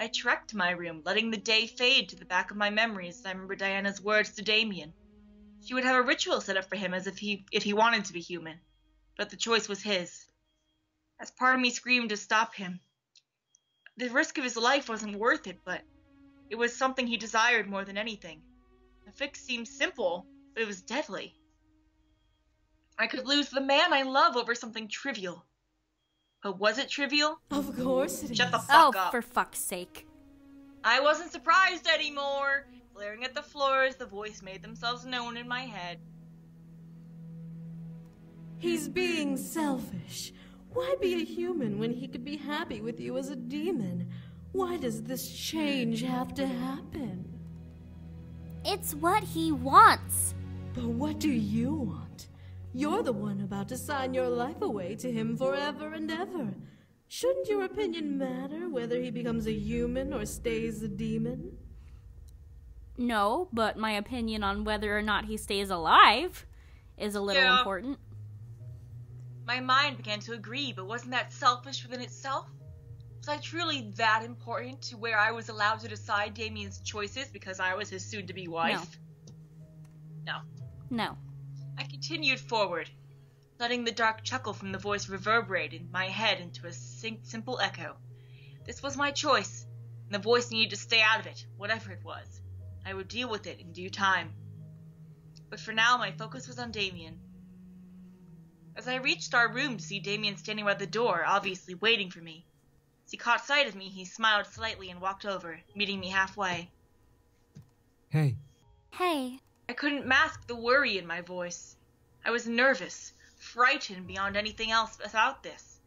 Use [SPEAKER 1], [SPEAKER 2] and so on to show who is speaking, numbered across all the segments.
[SPEAKER 1] I trekked to my room, letting the day fade to the back of my memories as I remember Diana's words to Damien. She would have a ritual set up for him as if he wanted to be human, but the choice was his. As part of me screamed to stop him. The risk of his life wasn't worth it, but it was something he desired more than anything. The fix seemed simple, but it was deadly. I could lose the man I love over something trivial. But was it trivial?
[SPEAKER 2] Of course it is.
[SPEAKER 1] Shut the fuck up.
[SPEAKER 3] Oh, for fuck's sake.
[SPEAKER 1] I wasn't surprised anymore. Glaring at the floor as the voice made themselves known in my head.
[SPEAKER 2] He's being selfish. Why be a human when he could be happy with you as a demon? Why does this change have to happen?
[SPEAKER 3] It's what he wants.
[SPEAKER 2] But what do you want? You're the one about to sign your life away to him forever and ever. Shouldn't your opinion matter whether he becomes a human or stays a demon?
[SPEAKER 3] No, but my opinion on whether or not he stays alive is a little important.
[SPEAKER 1] My mind began to agree, but wasn't that selfish within itself? Was I truly that important to where I was allowed to decide Damien's choices because I was his soon-to-be wife? No.
[SPEAKER 3] No.
[SPEAKER 1] I continued forward, letting the dark chuckle from the voice reverberate in my head into a simple echo. This was my choice, and the voice needed to stay out of it, whatever it was. I would deal with it in due time. But for now, my focus was on Damien. As I reached our room to see Damien standing by the door, obviously waiting for me. As he caught sight of me, he smiled slightly and walked over, meeting me halfway.
[SPEAKER 4] Hey.
[SPEAKER 3] Hey.
[SPEAKER 1] I couldn't mask the worry in my voice. I was nervous, frightened beyond anything else about this.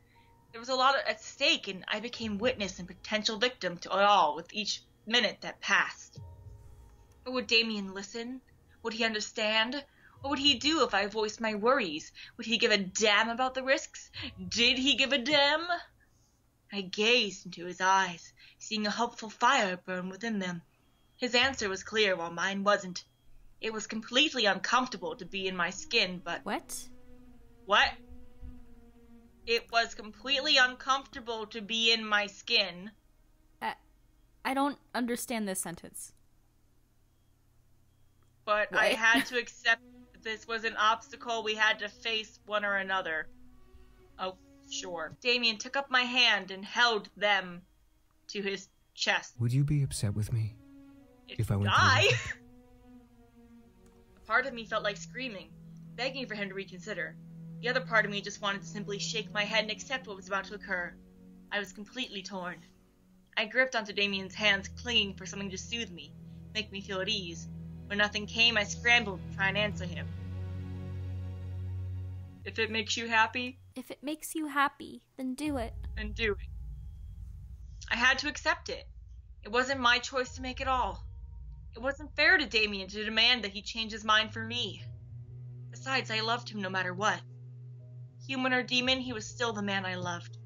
[SPEAKER 1] There was a lot at stake, and I became witness and potential victim to it all with each minute that passed. But would Damien listen? Would he understand? What would he do if I voiced my worries? Would he give a damn about the risks? Did he give a damn? I gazed into his eyes, seeing a hopeful fire burn within them. His answer was clear, while mine wasn't. It was completely uncomfortable to be in my skin, but...
[SPEAKER 3] What?
[SPEAKER 1] What? It was completely uncomfortable to be in my skin.
[SPEAKER 3] I don't understand this sentence.
[SPEAKER 1] But
[SPEAKER 3] What?
[SPEAKER 1] I had to accept that this was an obstacle we had to face one or another. Oh, sure. Damien took up my hand and held them to his chest.
[SPEAKER 4] Would you be upset with me if I went
[SPEAKER 1] die?
[SPEAKER 4] through?
[SPEAKER 1] A part of me felt like screaming, begging for him to reconsider. The other part of me just wanted to simply shake my head and accept what was about to occur. I was completely torn. I gripped onto Damien's hands, clinging for something to soothe me, make me feel at ease. When nothing came, I scrambled to try and answer him. If it makes you happy,
[SPEAKER 3] If it makes you happy, then do it.
[SPEAKER 1] then do it. I had to accept it. It wasn't my choice to make it all. It wasn't fair to Damien to demand that he change his mind for me. Besides, I loved him no matter what. Human or demon, he was still the man I loved.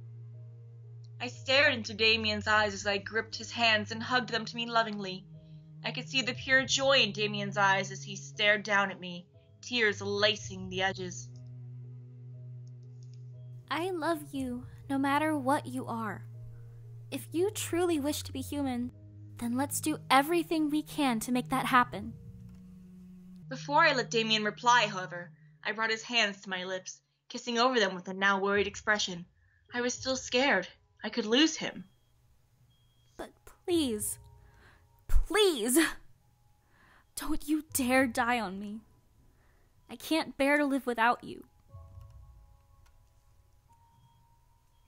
[SPEAKER 1] I stared into Damien's eyes as I gripped his hands and hugged them to me lovingly. I could see the pure joy in Damien's eyes as he stared down at me, tears lacing the edges.
[SPEAKER 3] I love you, no matter what you are. If you truly wish to be human, then let's do everything we can to make that happen.
[SPEAKER 1] Before I let Damien reply, however, I brought his hands to my lips, kissing over them with a now worried expression. I was still scared. I could lose him.
[SPEAKER 3] But please, please, don't you dare die on me. I can't bear to live without you.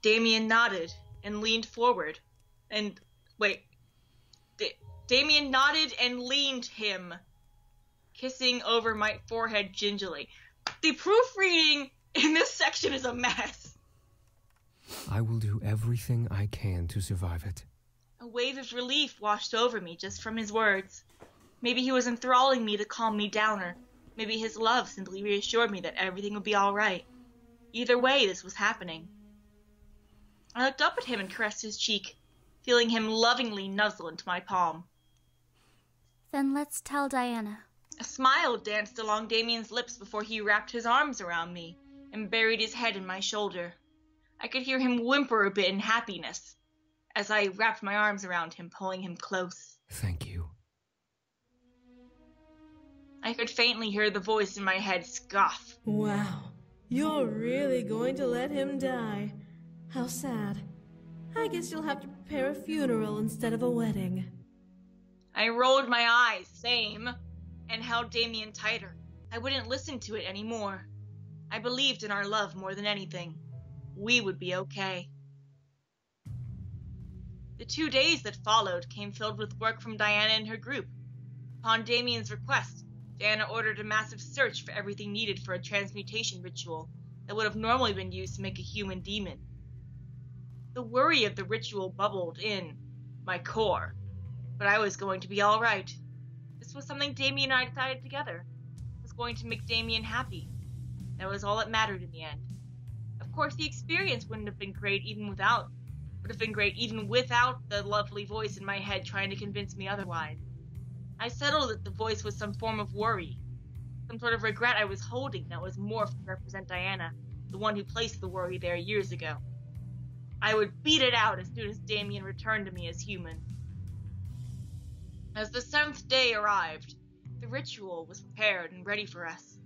[SPEAKER 1] Damien nodded and leaned forward. Damien nodded and leaned him, kissing over my forehead gingerly. The proofreading in this section is a mess.
[SPEAKER 4] I will do everything I can to survive it.
[SPEAKER 1] A wave of relief washed over me just from his words. Maybe he was enthralling me to calm me down, or maybe his love simply reassured me that everything would be all right. Either way, this was happening. I looked up at him and caressed his cheek, feeling him lovingly nuzzle into my palm.
[SPEAKER 3] Then let's tell Diana.
[SPEAKER 1] A smile danced along Damien's lips before he wrapped his arms around me and buried his head in my shoulder. I could hear him whimper a bit in happiness. as I wrapped my arms around him, pulling him close.
[SPEAKER 4] Thank you.
[SPEAKER 1] I could faintly hear the voice in my head scoff.
[SPEAKER 2] Wow, you're really going to let him die. How sad. I guess you'll have to prepare a funeral instead of a wedding.
[SPEAKER 1] I rolled my eyes, same, and held Damien tighter. I wouldn't listen to it anymore. I believed in our love more than anything. We would be okay. The 2 days that followed came filled with work from Diana and her group. Upon Damien's request, Diana ordered a massive search for everything needed for a transmutation ritual that would have normally been used to make a human demon. The worry of the ritual bubbled in my core, but I was going to be all right. This was something Damien and I decided together. It was going to make Damien happy. That was all that mattered in the end. Of course, the experience wouldn't have been great even without the lovely voice in my head trying to convince me otherwise. I settled that the voice was some form of worry, some sort of regret I was holding that was morphed to represent Diana, the one who placed the worry there years ago. I would beat it out as soon as Damien returned to me as human. As the 7th day arrived, the ritual was prepared and ready for us.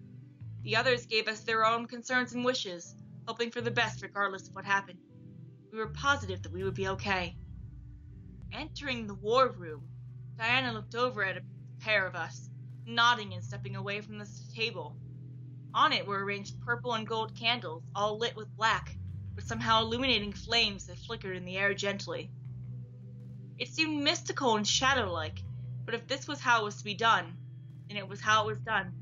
[SPEAKER 1] The others gave us their own concerns and wishes, hoping for the best regardless of what happened. We were positive that we would be okay. Entering the war room, Diana looked over at a pair of us, nodding and stepping away from the table. On it were arranged purple and gold candles, all lit with black, with somehow illuminating flames that flickered in the air gently. It seemed mystical and shadow-like, but if this was how it was to be done, then it was how it was done.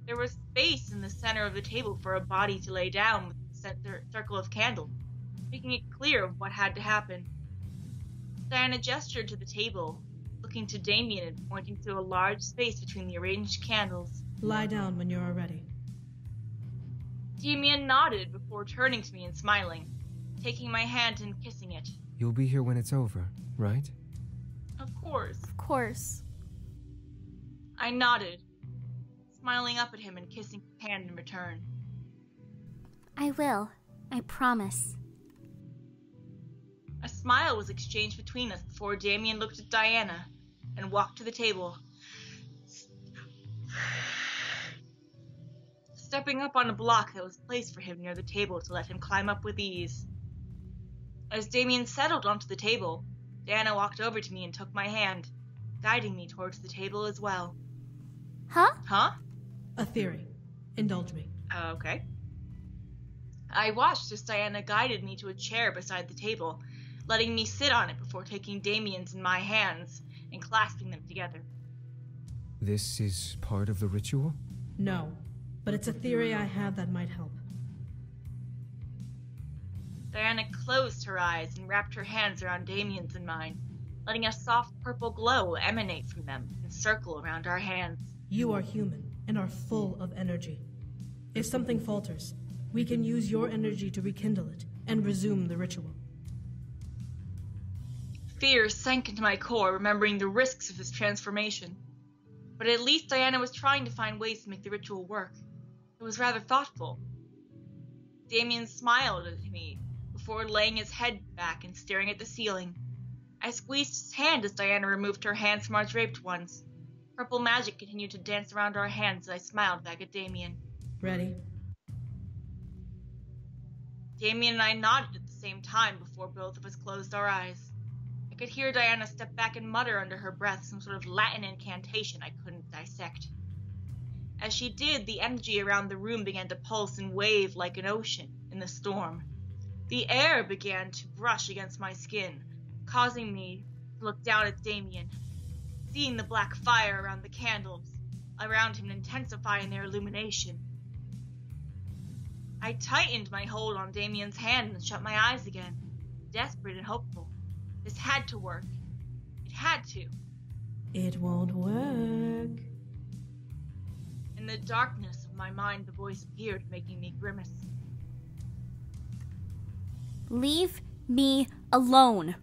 [SPEAKER 1] There was space in the center of the table for a body to lay down with the circle of candles, making it clear what had to happen. Diana gestured to the table, looking to Damien and pointing to a large space between the arranged candles.
[SPEAKER 2] Lie down when you are ready.
[SPEAKER 1] Damien nodded before turning to me and smiling, taking my hand and kissing it.
[SPEAKER 4] You'll be here when it's over, right?
[SPEAKER 1] Of course.
[SPEAKER 3] Of course.
[SPEAKER 1] I nodded, smiling up at him and kissing his hand in return.
[SPEAKER 3] I will. I promise.
[SPEAKER 1] A smile was exchanged between us before Damien looked at Diana and walked to the table, stepping up on a block that was placed for him near the table to let him climb up with ease. As Damien settled onto the table, Diana walked over to me and took my hand, guiding me towards the table as well. Huh?
[SPEAKER 2] A theory. Indulge me.
[SPEAKER 1] Okay. I watched as Diana guided me to a chair beside the table, letting me sit on it before taking Damien's in my hands and clasping them together.
[SPEAKER 4] This is part of the ritual?
[SPEAKER 2] No, but it's a theory I have that might help.
[SPEAKER 1] Diana closed her eyes and wrapped her hands around Damien's and mine, letting a soft purple glow emanate from them and circle around our hands.
[SPEAKER 2] You are human and are full of energy. If something falters, we can use your energy to rekindle it and resume the ritual.
[SPEAKER 1] Fear sank into my core, remembering the risks of this transformation. But at least Diana was trying to find ways to make the ritual work. It was rather thoughtful. Damien smiled at me before laying his head back and staring at the ceiling. I squeezed his hand as Diana removed her hands from our draped ones. Purple magic continued to dance around our hands as I smiled back at Damien.
[SPEAKER 2] Ready?
[SPEAKER 1] Damien and I nodded at the same time before both of us closed our eyes. I could hear Diana step back and mutter under her breath some sort of Latin incantation I couldn't dissect. As she did, the energy around the room began to pulse and wave like an ocean in the storm. The air began to brush against my skin, causing me to look down at Damien, seeing the black fire around the candles around him intensify in their illumination. I tightened my hold on Damien's hand and shut my eyes again, desperate and hopeful. This had to work. It had to.
[SPEAKER 2] It won't work.
[SPEAKER 1] In the darkness of my mind, the voice appeared, making me grimace.
[SPEAKER 3] Leave me alone.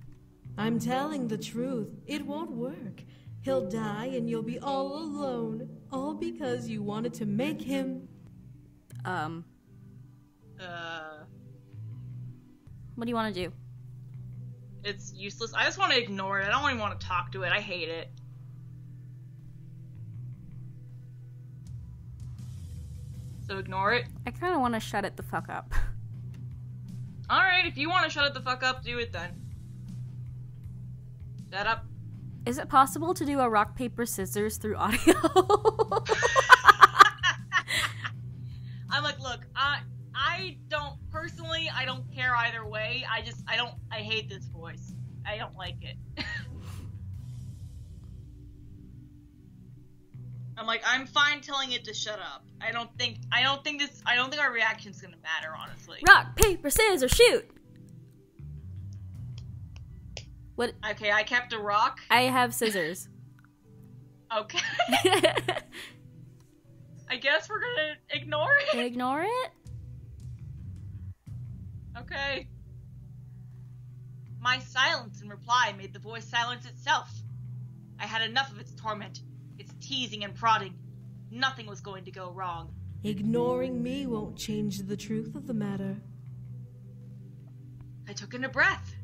[SPEAKER 2] I'm telling the truth. It won't work. He'll die and you'll be all alone. All because you wanted to make him...
[SPEAKER 3] What do you want to do?
[SPEAKER 1] It's useless. I just want to ignore it. I don't even want to talk to it. I hate it. So ignore it.
[SPEAKER 3] I kind of want to shut it the fuck up.
[SPEAKER 1] Alright, if you want to shut it the fuck up, do it then. Shut up.
[SPEAKER 3] Is it possible to do a rock, paper, scissors through audio?
[SPEAKER 1] I'm like, look, I don't, personally, I don't care either way. I hate this voice. I don't like it. I'm like, I'm fine telling it to shut up. I don't think our reaction's gonna matter, honestly.
[SPEAKER 3] Rock, paper, scissors, shoot! What?
[SPEAKER 1] Okay, I kept a rock.
[SPEAKER 3] I have scissors.
[SPEAKER 1] Okay. I guess we're gonna ignore it.
[SPEAKER 3] Ignore it?
[SPEAKER 1] Okay. My silence in reply made the voice silence itself. I had enough of its torment, its teasing and prodding. Nothing was going to go wrong.
[SPEAKER 2] Ignoring me won't change the truth of the matter.
[SPEAKER 1] I took in a breath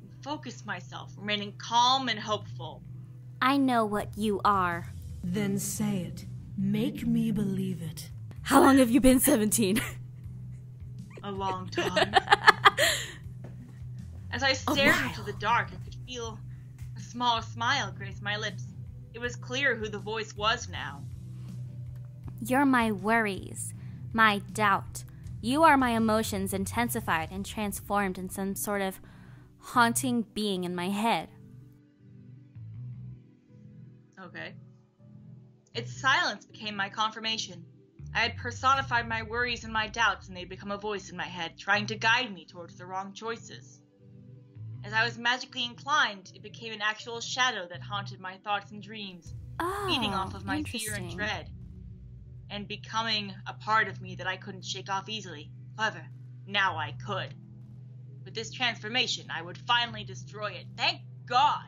[SPEAKER 1] and focused myself, remaining calm and hopeful.
[SPEAKER 3] I know what you are.
[SPEAKER 2] Then say it. Make me believe it.
[SPEAKER 3] How long have you been 17?
[SPEAKER 1] A long time. As I stared into the dark, I could feel a small smile grace my lips. It was clear who the voice was now.
[SPEAKER 3] You're my worries, my doubt. You are my emotions intensified and transformed in some sort of haunting being in my head.
[SPEAKER 1] Okay. Its silence became my confirmation. I had personified my worries and my doubts, and they'd become a voice in my head, trying to guide me towards the wrong choices. As I was magically inclined, it became an actual shadow that haunted my thoughts and dreams, feeding off of my fear and dread, and becoming a part of me that I couldn't shake off easily. However, now I could. With this transformation, I would finally destroy it. Thank God!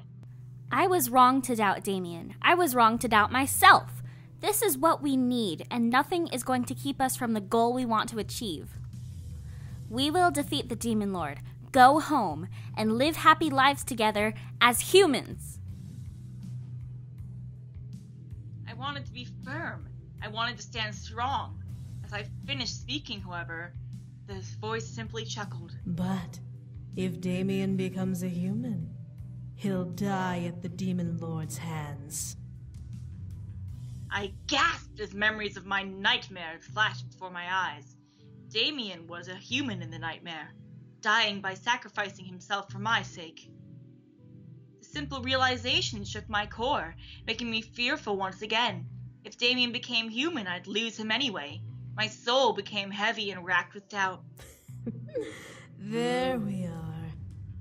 [SPEAKER 3] I was wrong to doubt Damien. I was wrong to doubt myself. This is what we need, and nothing is going to keep us from the goal we want to achieve. We will defeat the Demon Lord, go home, and live happy lives together as humans.
[SPEAKER 1] I wanted to be firm. I wanted to stand strong. As I finished speaking, however, this voice simply chuckled.
[SPEAKER 2] But if Damien becomes a human, he'll die at the Demon Lord's hands.
[SPEAKER 1] I gasped as memories of my nightmare flashed before my eyes. Damien was a human in the nightmare, dying by sacrificing himself for my sake. The simple realization shook my core, making me fearful once again. If Damien became human, I'd lose him anyway. My soul became heavy and racked with doubt.
[SPEAKER 2] There we are.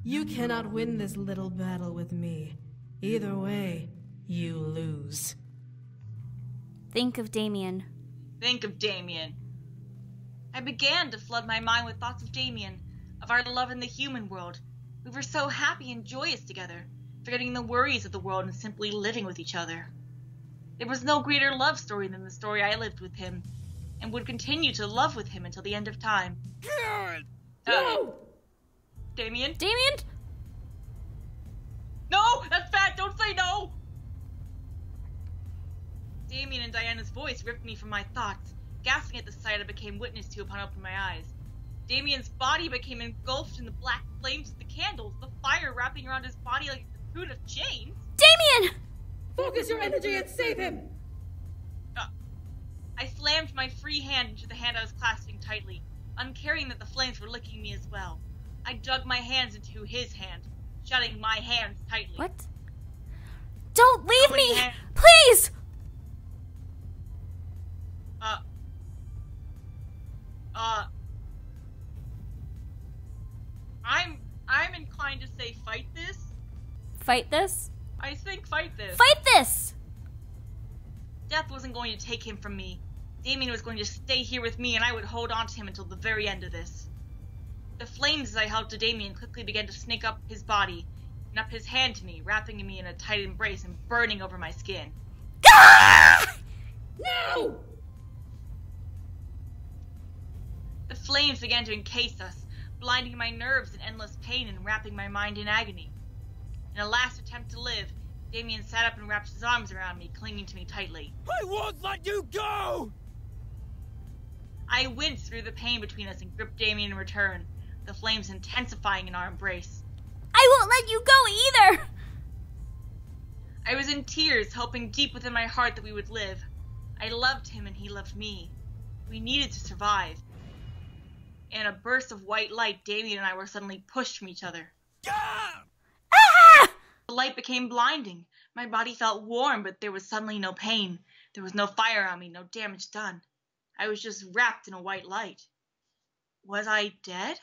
[SPEAKER 2] You cannot win this little battle with me. Either way, you lose.
[SPEAKER 3] Think of Damien.
[SPEAKER 1] Think of Damien. I began to flood my mind with thoughts of Damien, of our love in the human world. We were so happy and joyous together, forgetting the worries of the world and simply living with each other. There was no greater love story than the story I lived with him, and would continue to love with him until the end of time.
[SPEAKER 2] God! No!
[SPEAKER 1] Damien?
[SPEAKER 3] Damien?
[SPEAKER 1] No! That's bad! Don't say no! Damien and Diana's voice ripped me from my thoughts. Gasping at the sight I became witness to upon opening my eyes. Damien's body became engulfed in the black flames of the candles, the fire wrapping around his body like a cocoon of chains.
[SPEAKER 3] Damien!
[SPEAKER 2] Focus your energy and save him!
[SPEAKER 1] I slammed my free hand into the hand I was clasping tightly, uncaring that the flames were licking me as well. I dug my hands into his hand, shutting my hands tightly.
[SPEAKER 3] What? Don't leave
[SPEAKER 1] So many
[SPEAKER 3] me!
[SPEAKER 1] hands.
[SPEAKER 3] Please!
[SPEAKER 1] I'm inclined to say fight this.
[SPEAKER 3] Fight this?
[SPEAKER 1] I think fight this.
[SPEAKER 3] Fight this!
[SPEAKER 1] Death wasn't going to take him from me. Damien was going to stay here with me, and I would hold on to him until the very end of this. The flames as I held to Damien quickly began to snake up his body, and up his hand to me, wrapping me in a tight embrace and burning over my skin.
[SPEAKER 3] Ah!
[SPEAKER 2] No!
[SPEAKER 1] The flames began to encase us, blinding my nerves in endless pain and wrapping my mind in agony. In a last attempt to live, Damien sat up and wrapped his arms around me, clinging to me tightly.
[SPEAKER 5] I won't let you go!
[SPEAKER 1] I winced through the pain between us and gripped Damien in return, the flames intensifying in our embrace.
[SPEAKER 3] I won't let you go either!
[SPEAKER 1] I was in tears, hoping deep within my heart that we would live. I loved him and he loved me. We needed to survive. In a burst of white light, Damien and I were suddenly pushed from each other.
[SPEAKER 5] Ah!
[SPEAKER 3] Ah!
[SPEAKER 1] The light became blinding. My body felt warm, but there was suddenly no pain. There was no fire on me, no damage done. I was just wrapped in a white light. Was I dead?